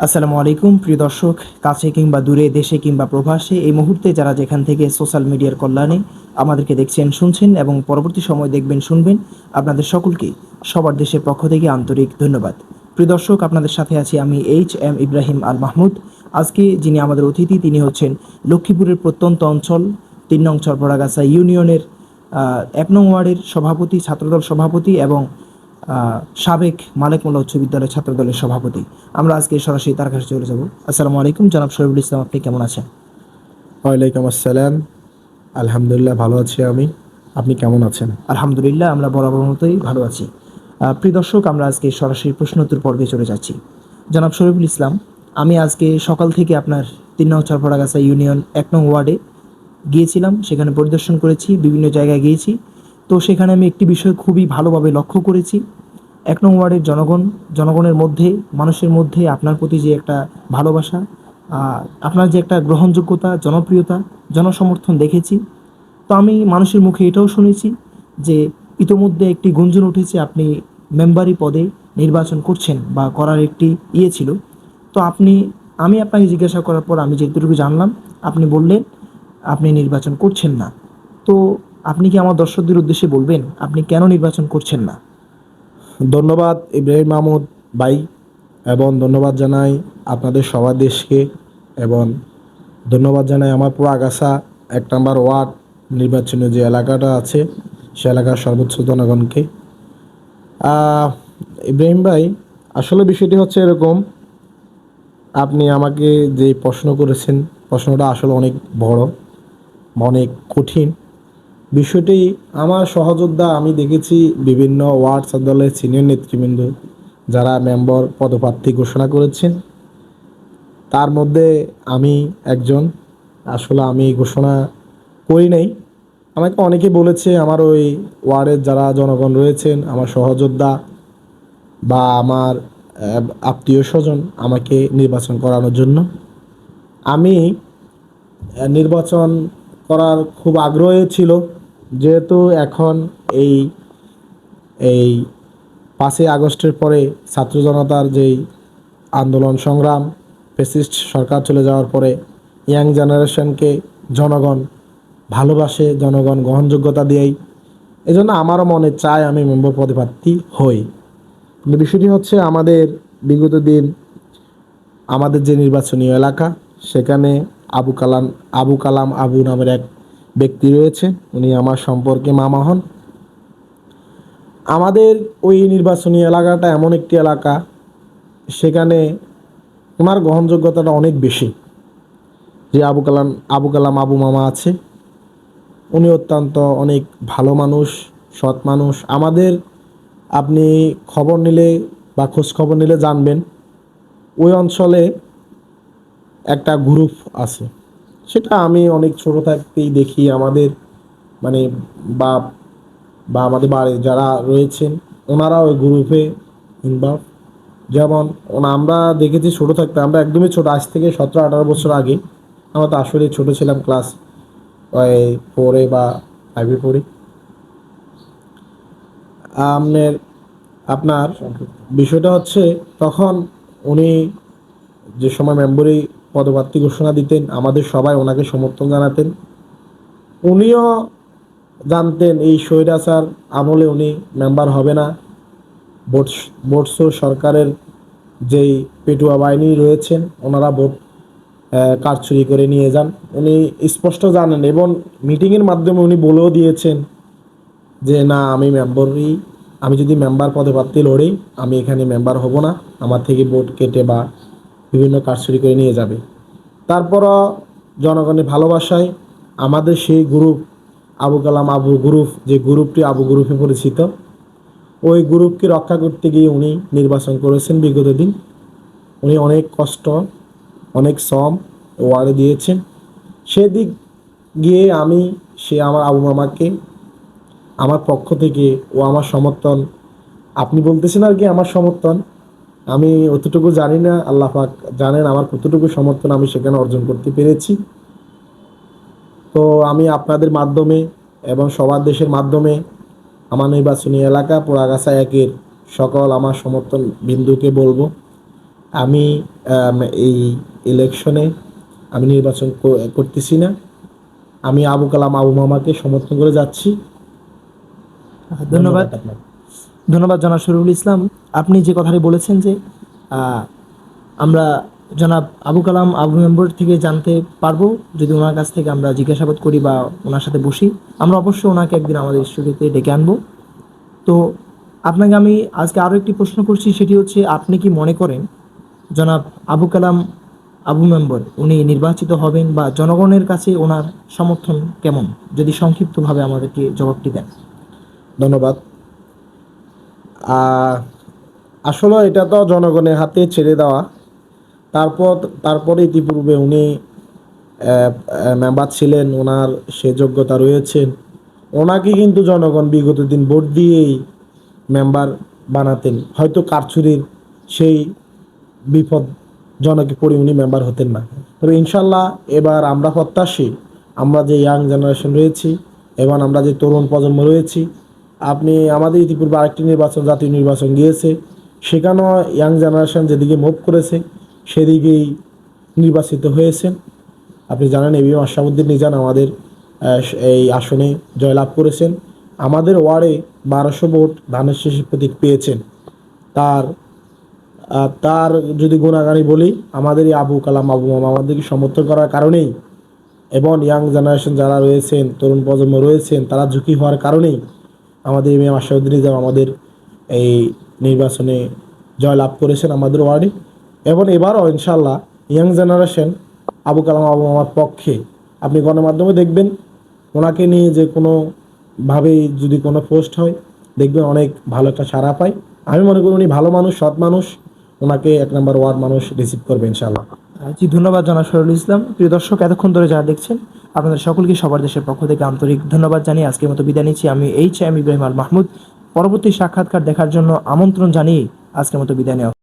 আসসালামু আলাইকুম প্রিয় দর্শক, কাছে কিংবা দূরে, দেশে কিংবা প্রবাসে এই মুহূর্তে যারা যেখান থেকে সোশ্যাল মিডিয়ার কল্যাণে আমাদেরকে দেখছেন, শুনছেন এবং পরবর্তী সময় দেখবেন, শুনবেন, আপনাদের সকলকে সবার দেশের পক্ষ থেকে আন্তরিক ধন্যবাদ। প্রিয় দর্শক, আপনাদের সাথে আছি আমি H.M. ইব্রাহিম আল মাহমুদ। আজকে যিনি আমাদের অতিথি তিনি হচ্ছেন লক্ষ্মীপুরের প্রত্যন্ত অঞ্চল ৩ নং চরপড়াগাছা ইউনিয়নের ১ নং ওয়ার্ডের সভাপতি, ছাত্রদল সভাপতি এবং সাবেক মালেক মোল্লা উচ্চ বিদ্যালয় ছাত্রদলের সভাপতি। আমরা আজকে সরাসরি তার কাছে চলে যাব। আসসালামু আলাইকুম জনাব শরীফুল ইসলাম, আপনি কেমন আছেন? ওয়ালাইকুম আসসালাম। আলহামদুলিল্লাহ ভালো আছি আমি। আপনি কেমন আছেন? আলহামদুলিল্লাহ, আমরা বরাবর মতোই ভালো আছি। প্রিয় দর্শক, আমরা আজকে সরাসরি প্রশ্ন উত্তর পর্বে চলে যাচ্ছি। জনাব শরীফুল ইসলাম, আমি আজকে সকাল থেকে আপনার ৩ নং চরপড়াগাছা ইউনিয়ন ১ নং ওয়ার্ডে গিয়েছিলাম, সেখানে পরিদর্শন করেছি, বিভিন্ন জায়গায় গিয়েছি। তো সেখানে আমি একটি বিষয় খুবই ভালোভাবে লক্ষ্য করেছি। ১ নং ওয়ার্ডের জনগণের মধ্যে, মানুষের মধ্যে আপনার প্রতি যে একটা ভালোবাসা, আপনার যে একটা গ্রহণযোগ্যতা, জনপ্রিয়তা, জনসমর্থন দেখেছি। তো আমি মানুষের মুখে এটাও শুনেছি যে ইতোমধ্যে একটি গুঞ্জন উঠেছে আপনি মেম্বারি পদে নির্বাচন করছেন বা করার একটি ছিল। তো আমি আপনাকে জিজ্ঞাসা করার পর আমি যেটুকু জানলাম, আপনি বললেন আপনি নির্বাচন করছেন না। তো আপনি কি আমার দর্শকদের উদ্দেশ্যে বলবেন আপনি কেন নির্বাচন করছেন না? ধন্যবাদ ইব্রাহিম মাহমুদ ভাই, এবং ধন্যবাদ জানাই আপনাদের সবার দেশকে, এবং ধন্যবাদ জানাই আমার পুরো আগাছা ১ নম্বর ওয়ার্ড নির্বাচনের যে এলাকাটা আছে সে এলাকার সর্বোচ্চ জনগণকে। ইব্রাহিম ভাই, আসলে বিষয়টি হচ্ছে এরকম, আপনি আমাকে যে প্রশ্ন করেছেন প্রশ্নটা আসলে অনেক বড়, অনেক কঠিন। বিষয়টি আমার সহযোদ্ধা আমি দেখেছি বিভিন্ন ওয়ার্ড দলের সিনিয়র নেতৃবৃন্দ যারা মেম্বার পদপ্রার্থী ঘোষণা করেছেন, তার মধ্যে আমি একজন। আসলে আমি ঘোষণা করি নাই, আমাকে অনেকে বলেছে, আমার ওই ওয়ার্ডের যারা জনগণ রয়েছেন, আমার সহযোদ্ধা বা আমার আত্মীয় স্বজন আমাকে নির্বাচন করানোর জন্য। আমি নির্বাচন করার খুব আগ্রহী ছিল, যেহেতু এখন এই এই 5ই আগস্টের পরে ছাত্র জনতার যেই আন্দোলন সংগ্রাম, ফ্যাসিস্ট সরকার চলে যাওয়ার পরে ইয়াং জেনারেশনকে জনগণ ভালোবাসে, জনগণ গ্রহণযোগ্যতা দিয়েই, এজন্য আমারও মনে চায় আমি মেম্বার পদে প্রার্থী হই। কিন্তু বিষয়টি হচ্ছে আমাদের বিগত দিন আমাদের যে নির্বাচনী এলাকা সেখানে আবু কালাম আবু নামের এক ব্যক্তি রয়েছে, উনি আমার সম্পর্কে মামা হন। আমাদের ওই নির্বাচনী এলাকাটা এমন একটি এলাকা, সেখানে ওনার গ্রহণযোগ্যতাটা অনেক বেশি। যে আবু কালাম আবু মামা আছে, উনি অত্যন্ত অনেক ভালো মানুষ, সৎ মানুষ। আমাদের আপনি খবর নিলে বা খোঁজ খবর নিলে জানবেন, ওই অঞ্চলে একটা গ্রুপ আছে, সেটা আমি অনেক ছোট থাকতেই দেখি। আমাদের মানে বাপ বা আমাদের বাড়ি যারা রয়েছেন ওনারা ওই গ্রুপে ইনভলভ। যেমন আমরা দেখেছি ছোট থাকতে, আমরা একদমই ছোট, আজ থেকে 17-18 বছর আগে। আমরা তো আসলে ছোট ছিলাম, ক্লাস ওই 4-এ বা 5-এ পড়ি। আপনার আপনার বিষয়টা হচ্ছে, তখন উনি যে সময় মেম্বরি পদপ্রার্থী ঘোষণা দিতেন আমাদের সবাই ওনাকে সমর্থন জানাতেন। উনিও জানতেন এই স্বৈরাচার আমলে উনি মেম্বার হবে না। ভোটসো সরকারের যেই পেটুয়া বাহিনী রয়েছেন ওনারা ভোট কারচুরি করে নিয়ে যান, উনি স্পষ্ট জানেন, এবং মিটিংয়ের মাধ্যমে উনি বলেও দিয়েছেন যে না, আমি যদি মেম্বার পদে প্রার্থী লড়ি, আমি এখানে মেম্বার হব না, আমার থেকে ভোট কেটে বা বিভিন্ন কারচুরি করে নিয়ে যাবে। তারপরও জনগণের ভালোবাসায় আমাদের সেই গ্রুপ আবু কালাম আবু গ্রুপ, যে গ্রুপটি আবু গ্রুপে পরিচিত, ওই গ্রুপকে রক্ষা করতে গিয়ে উনি নির্বাচন করেছেন বিগত দিন। উনি অনেক কষ্ট, অনেক শ্রম ওয়ার্ডে দিয়েছেন। সেদিক গিয়ে সে আমার আবু মামাকে আমার পক্ষ থেকে ও আমার সমর্থন, আপনি বলতেছেন আর কি আমার সমর্থন, আমি অতটুকু জানি না, আল্লাহ পাক জানেন আমার কতটুকু সমর্থন আমি সেখানে অর্জন করতে পেরেছি। তো আমি আপনাদের মাধ্যমে এবং সবার দেশের মাধ্যমে আমার নির্বাচনী এলাকা পোড়াগাছা 1-এর সকল আমার সমর্থন বিন্দুকে বলবো আমি এই ইলেকশনে আমি নির্বাচন করতেছি না। আমি আবু কালাম আবু মামাকে সমর্থন করে যাচ্ছি। ধন্যবাদ। আপনাকে। ধন্যবাদ জনাব শরীফুল ইসলাম। আপনি যে কথাটি বলেছেন যে আহ, আমরা জনাব আবু কালাম আবু মেম্বর থেকে জানতে পারবো, যদি ওনার কাছ থেকে আমরা জিজ্ঞাসাবাদ করি বা ওনার সাথে বসি, আমরা অবশ্যই ওনাকে একদিন আমাদের স্টুডিওতে ডেকে আনবো। তো আপনাকে আমি আজকে আরও একটি প্রশ্ন করছি, সেটি হচ্ছে আপনি কি মনে করেন জনাব আবু কালাম আবু মেম্বর উনি নির্বাচিত হবেন, বা জনগণের কাছে ওনার সমর্থন কেমন? যদি সংক্ষিপ্তভাবে আমাদেরকে জবাবটি দেন। ধন্যবাদ। আসলে এটা তো জনগণের হাতে ছেড়ে দেওয়া। তারপর তারপরে ইতিপূর্বে উনি মেম্বার ছিলেন, ওনার সে যোগ্যতা রয়েছেন। ওনাকে কিন্তু জনগণ বিগত দিন ভোট দিয়েই মেম্বার বানাতেন। হয়তো কারচুরির সেই বিপদজনকে পড়ে উনি মেম্বার হতেন না। তবে ইনশাল্লাহ এবার আমরা প্রত্যাশী, আমরা যে ইয়াং জেনারেশন রয়েছি এবং আমরা যে তরুণ প্রজন্ম রয়েছি, আপনি আমাদের ইতিপূর্বে আরেকটি নির্বাচন, জাতীয় নির্বাচন গিয়েছে, সেখানেও ইয়াং জেনারেশন যেদিকে মুভ করেছে সেদিকেই নির্বাচিত হয়েছেন। আপনি জানেন এবিএম আশরাফুদ্দিন নিজান আমাদের এই আসনে জয়লাভ করেছেন। আমাদের ওয়ার্ডে 1200 ভোট ধানের শীষের প্রতীক পেয়েছেন। তার তার যদি গুণাগানি বলি, আমাদের এই আবু কালাম আবু মামা আমাদেরকে সমর্থন করার কারণেই এবং ইয়াং জেনারেশন যারা রয়েছেন, তরুণ প্রজন্ম রয়েছেন, তারা ঝুঁকি হওয়ার কারণেই আমাদের এবিএম আশরাফুদ্দিন নিজাম আমাদের এই নির্বাচনে জয়লাভ করেছেন আমাদের ওয়ার্ডে। এবং এবারও ইনশাল্লাহ ইয়াং জেনারেশন আবু কালাম আবু মামার পক্ষে। আপনি গণমাধ্যমে দেখবেন ওনাকে নিয়ে যে কোনোভাবেই যদি কোনো পোস্ট হয়, দেখবেন অনেক ভালো একটা সাড়া পায়। আমি মনে করি উনি ভালো মানুষ, সৎ মানুষ, ওনাকে 1 নম্বর ওয়ার্ড মানুষ রিসিভ করবে ইনশাল্লাহ। জি, ধন্যবাদ জনাব শরীফুল ইসলাম। প্রিয় দর্শক, এতক্ষণ ধরে যারা দেখছেন, আপনাদের সকলকে সবার দেশের পক্ষ থেকে আন্তরিক ধন্যবাদ জানিয়ে আজকের মতো বিদায় নিচ্ছি। আমি এইচ এম ইব্রাহিম আল মাহমুদ। পরবর্তী সাক্ষাৎকার দেখার জন্য আমন্ত্রণ জানিয়ে আজকের মতো বিদায় নেওয়া।